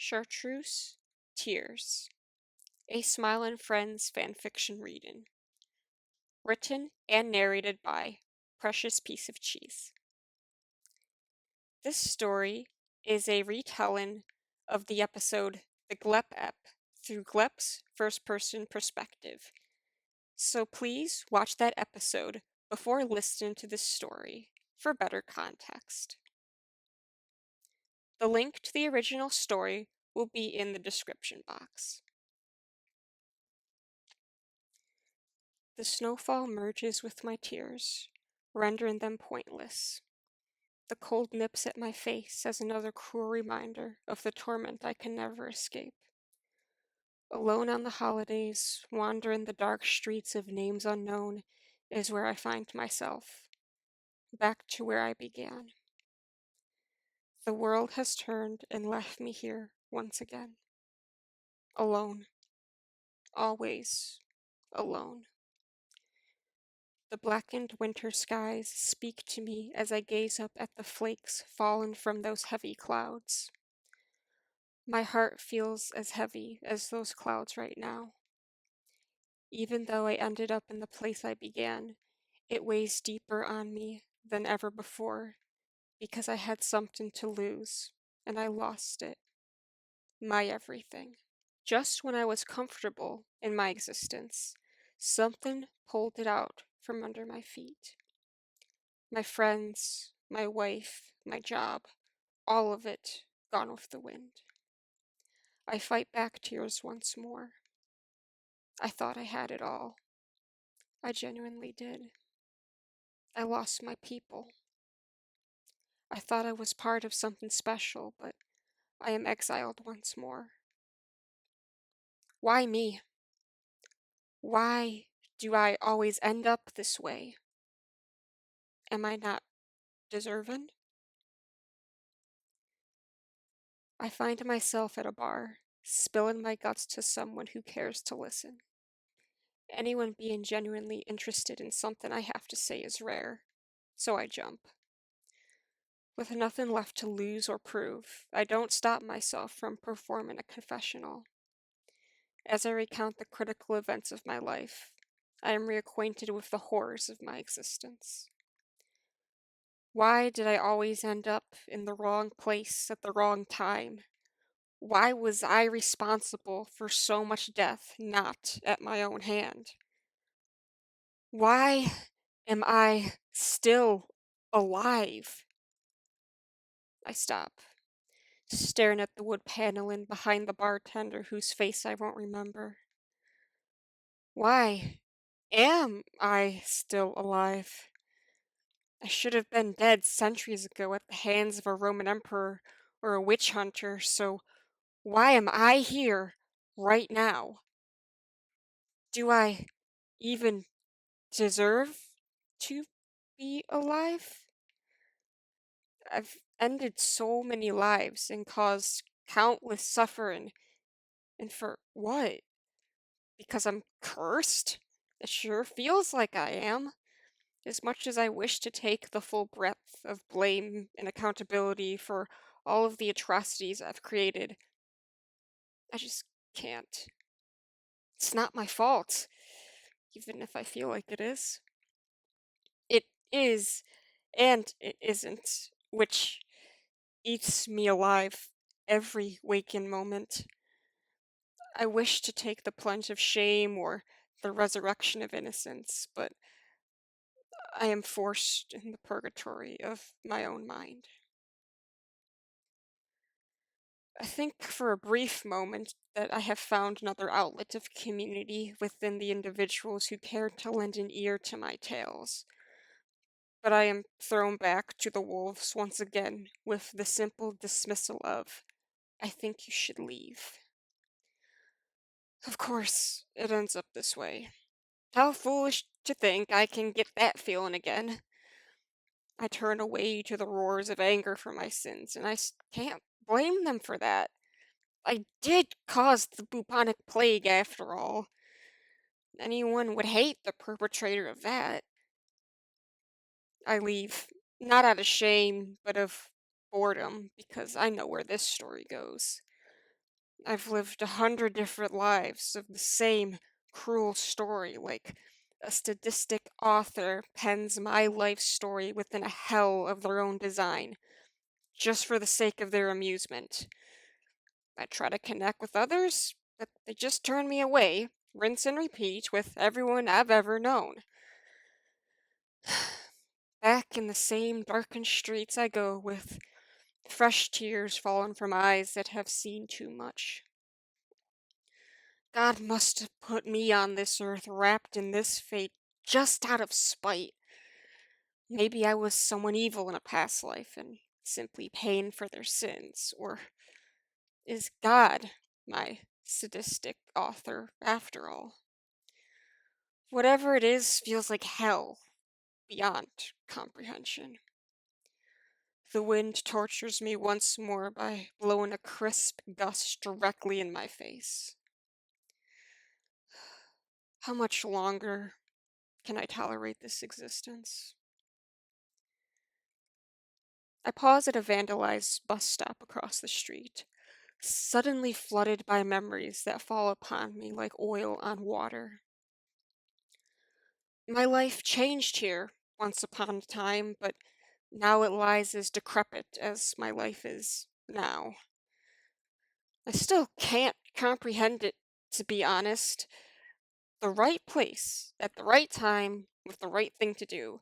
Chartreuse, Tears, a Smile and Friends fanfiction reading. Written and narrated by Precious Piece of Cheese. This story is a retelling of the episode The Glep Ep through Glep's first-person perspective. So please watch that episode before listening to this story for better context. The link to the original story will be in the description box. The snowfall merges with my tears, rendering them pointless. The cold nips at my face as another cruel reminder of the torment I can never escape. Alone on the holidays, wandering the dark streets of names unknown, is where I find myself, back to where I began. The world has turned and left me here once again. Alone. Always alone. The blackened winter skies speak to me as I gaze up at the flakes fallen from those heavy clouds. My heart feels as heavy as those clouds right now. Even though I ended up in the place I began, it weighs deeper on me than ever before because I had something to lose, and I lost it. My everything. Just when I was comfortable in my existence, something pulled it out from under my feet. My friends, my wife, my job, all of it gone with the wind. I fight back tears once more. I thought I had it all. I genuinely did. I lost my people. I thought I was part of something special, but I am exiled once more. Why me? Why do I always end up this way? Am I not deserving? I find myself at a bar, spilling my guts to someone who cares to listen. Anyone being genuinely interested in something I have to say is rare, so I jump. With nothing left to lose or prove, I don't stop myself from performing a confessional. As I recount the critical events of my life, I am reacquainted with the horrors of my existence. Why did I always end up in the wrong place at the wrong time? Why was I responsible for so much death not at my own hand? Why am I still alive? I stop, staring at the wood paneling behind the bartender whose face I won't remember. Why am I still alive? I should have been dead centuries ago at the hands of a Roman emperor or a witch hunter, so why am I here right now? Do I even deserve to be alive? I've ended so many lives and caused countless suffering, and for what? Because I'm cursed? It sure feels like I am. As much as I wish to take the full breadth of blame and accountability for all of the atrocities I've created, I just can't. It's not my fault, even if I feel like it is. It is, and it isn't, which eats me alive every waking moment. I wish to take the plunge of shame or the resurrection of innocence, but I am forced in the purgatory of my own mind. I think for a brief moment that I have found another outlet of community within the individuals who care to lend an ear to my tales. But I am thrown back to the wolves once again with the simple dismissal of, I think you should leave. Of course, it ends up this way. How foolish to think I can get that feeling again. I turn away to the roars of anger for my sins, and can't blame them for that. I did cause the bubonic plague after all. Anyone would hate the perpetrator of that. I leave, not out of shame, but of boredom, because I know where this story goes. I've lived 100 different lives of the same cruel story, like a sadistic author pens my life story within a hell of their own design, just for the sake of their amusement. I try to connect with others, but they just turn me away, rinse and repeat with everyone I've ever known. Back in the same darkened streets I go with fresh tears falling from eyes that have seen too much. God must have put me on this earth wrapped in this fate just out of spite. Maybe I was someone evil in a past life and simply paying for their sins, or is God my sadistic author after all? Whatever it is feels like hell beyond comprehension. The wind tortures me once more by blowing a crisp gust directly in my face. How much longer can I tolerate this existence? I pause at a vandalized bus stop across the street, suddenly flooded by memories that fall upon me like oil on water. My life changed here once upon a time, but now it lies as decrepit as my life is now. I still can't comprehend it, to be honest. The right place, at the right time, with the right thing to do.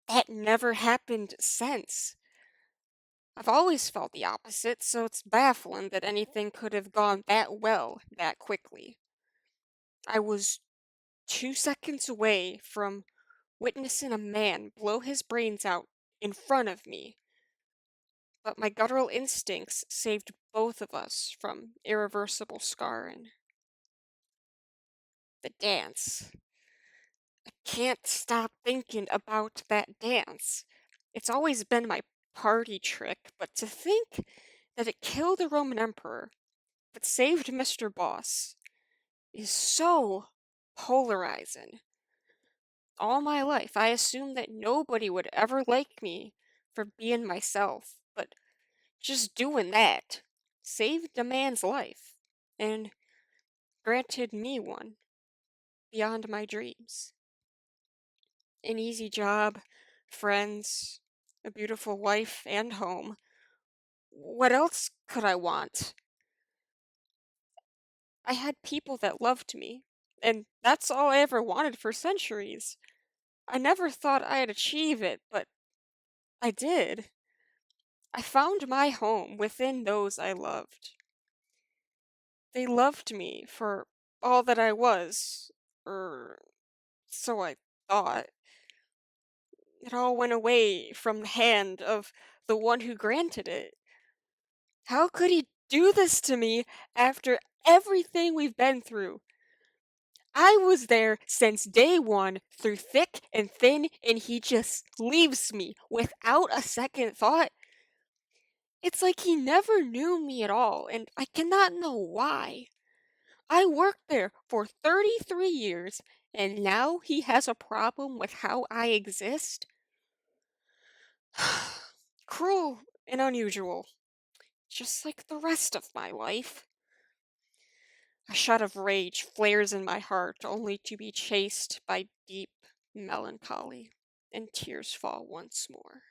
That never happened since. I've always felt the opposite, so it's baffling that anything could have gone that well that quickly. I was 2 seconds away from witnessing a man blow his brains out in front of me, but my guttural instincts saved both of us from irreversible scarring. The dance. I can't stop thinking about that dance. It's always been my party trick, but to think that it killed the Roman Emperor but saved Mr. Boss is so polarizing. All my life, I assumed that nobody would ever like me for being myself, but just doing that saved a man's life and granted me one beyond my dreams. An easy job, friends, a beautiful wife and home. What else could I want? I had people that loved me, and that's all I ever wanted for centuries. I never thought I'd achieve it, but I did. I found my home within those I loved. They loved me for all that I was, or so I thought. It all went away from the hand of the one who granted it. How could he do this to me after everything we've been through? I was there since day one, through thick and thin, and he just leaves me without a second thought. It's like he never knew me at all, and I cannot know why. I worked there for 33 years, and now he has a problem with how I exist? Cruel and unusual, just like the rest of my life. A shot of rage flares in my heart, only to be chased by deep melancholy, and tears fall once more.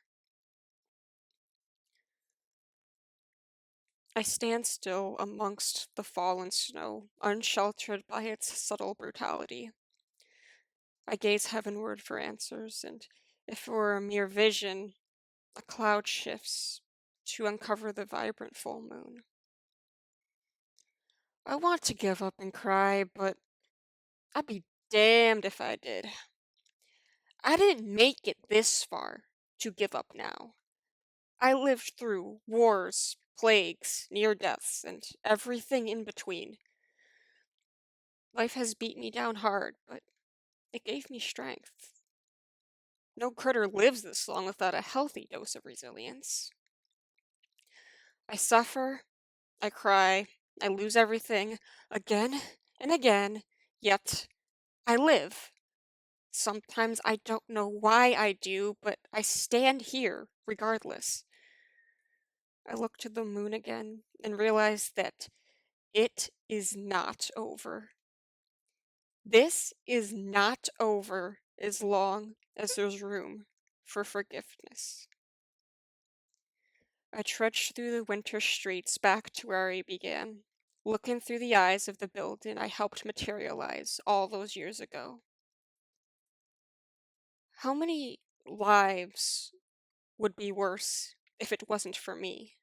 I stand still amongst the fallen snow, unsheltered by its subtle brutality. I gaze heavenward for answers, and if it were a mere vision, a cloud shifts to uncover the vibrant full moon. I want to give up and cry, but I'd be damned if I did. I didn't make it this far to give up now. I lived through wars, plagues, near deaths, and everything in between. Life has beat me down hard, but it gave me strength. No critter lives this long without a healthy dose of resilience. I suffer, I cry, I lose everything, again and again, yet I live. Sometimes I don't know why I do, but I stand here regardless. I look to the moon again and realize that it is not over. This is not over as long as there's room for forgiveness. I trudged through the winter streets back to where I began, looking through the eyes of the building I helped materialize all those years ago. How many lives would be worse if it wasn't for me?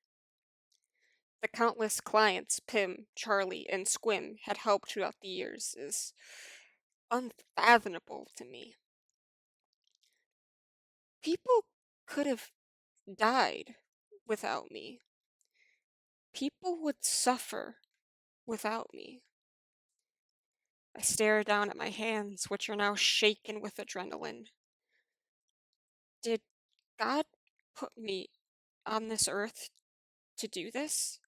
The countless clients Pim, Charlie, and Squim had helped throughout the years is unfathomable to me. People could have died without me. People would suffer without me. I stare down at my hands, which are now shaken with adrenaline. Did God put me on this earth to do this?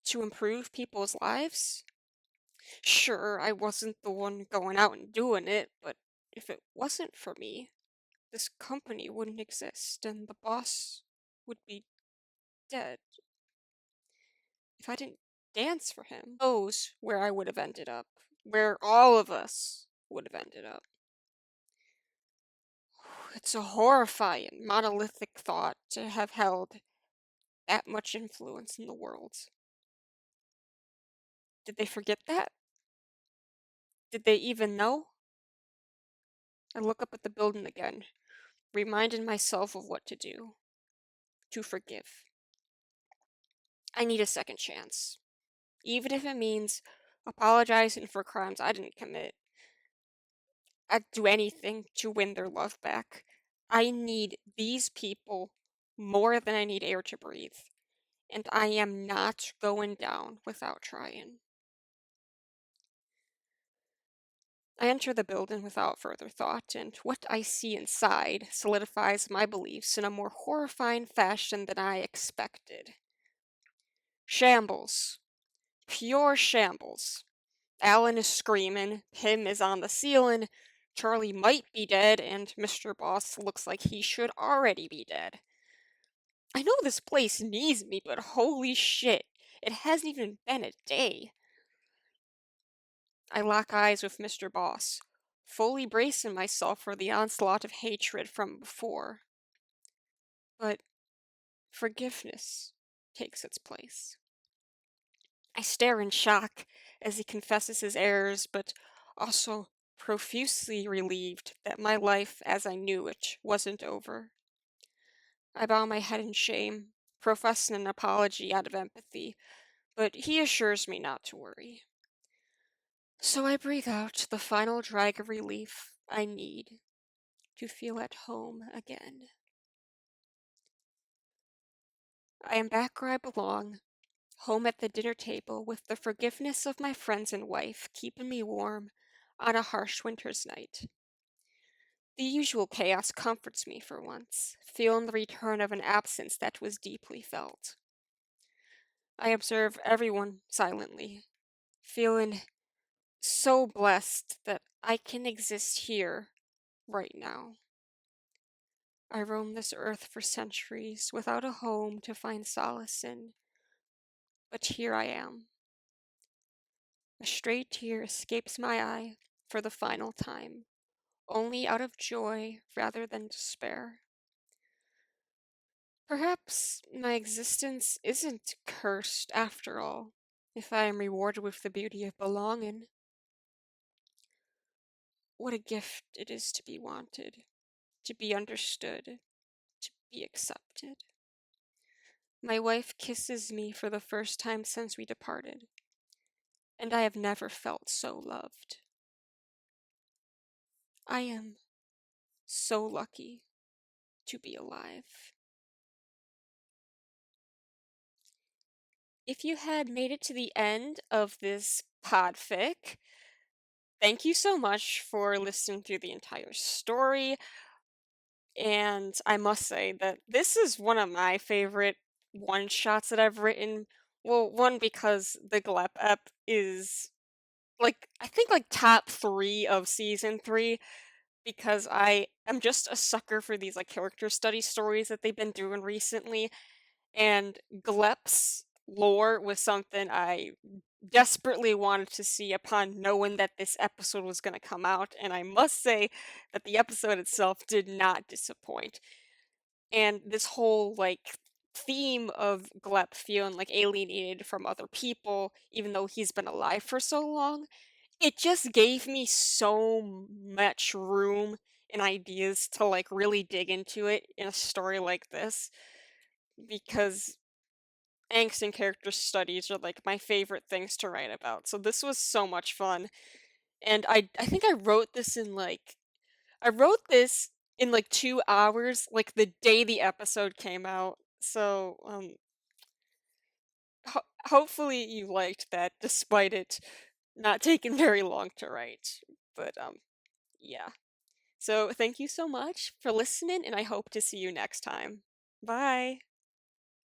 To improve people's lives? Sure, I wasn't the one going out and doing it, but if it wasn't for me, this company wouldn't exist and the boss would be dead. If I didn't dance for him, who knows where I would have ended up, where all of us would have ended up. It's a horrifying, monolithic thought to have held that much influence in the world. Did they forget that? Did they even know? I look up at the building again, reminding myself of what to do. To forgive. I need a second chance. Even if it means apologizing for crimes I didn't commit. I'd do anything to win their love back. I need these people more than I need air to breathe, and I am not going down without trying. I enter the building without further thought, and what I see inside solidifies my beliefs in a more horrifying fashion than I expected. Shambles. Pure shambles. Alan is screaming, Pim is on the ceiling, Charlie might be dead, and Mr. Boss looks like he should already be dead. I know this place needs me, but holy shit, it hasn't even been a day. I lock eyes with Mr. Boss, fully bracing myself for the onslaught of hatred from before. But forgiveness takes its place. I stare in shock as he confesses his errors, but also profusely relieved that my life as I knew it wasn't over. I bow my head in shame, professing an apology out of empathy, but he assures me not to worry. So I breathe out the final drag of relief I need to feel at home again. I am back where I belong, home at the dinner table with the forgiveness of my friends and wife keeping me warm on a harsh winter's night. The usual chaos comforts me for once, feeling the return of an absence that was deeply felt. I observe everyone silently, feeling so blessed that I can exist here right now. I roamed this earth for centuries without a home to find solace in, but here I am. A stray tear escapes my eye for the final time, only out of joy rather than despair. Perhaps my existence isn't cursed after all, if I am rewarded with the beauty of belonging. What a gift it is to be wanted, to be understood, to be accepted. My wife kisses me for the first time since we departed, and I have never felt so loved. I am so lucky to be alive. If you had made it to the end of this podfic, thank you so much for listening through the entire story. And I must say that this is one of my favorite one shots that I've written. Well, one, because the Glep ep is like, I think like top 3 of season 3, because I am just a sucker for these like character study stories that they've been doing recently. And Glep's lore was something I desperately wanted to see upon knowing that this episode was going to come out, and I must say that the episode itself did not disappoint. And this whole like theme of Glep feeling like alienated from other people, even though he's been alive for so long, it just gave me so much room and ideas to like really dig into it in a story like this, because angst and character studies are like my favorite things to write about. So this was so much fun. And I think I wrote this in like 2 hours, like the day the episode came out. So hopefully you liked that despite it not taking very long to write. But yeah. So thank you so much for listening, and I hope to see you next time. Bye.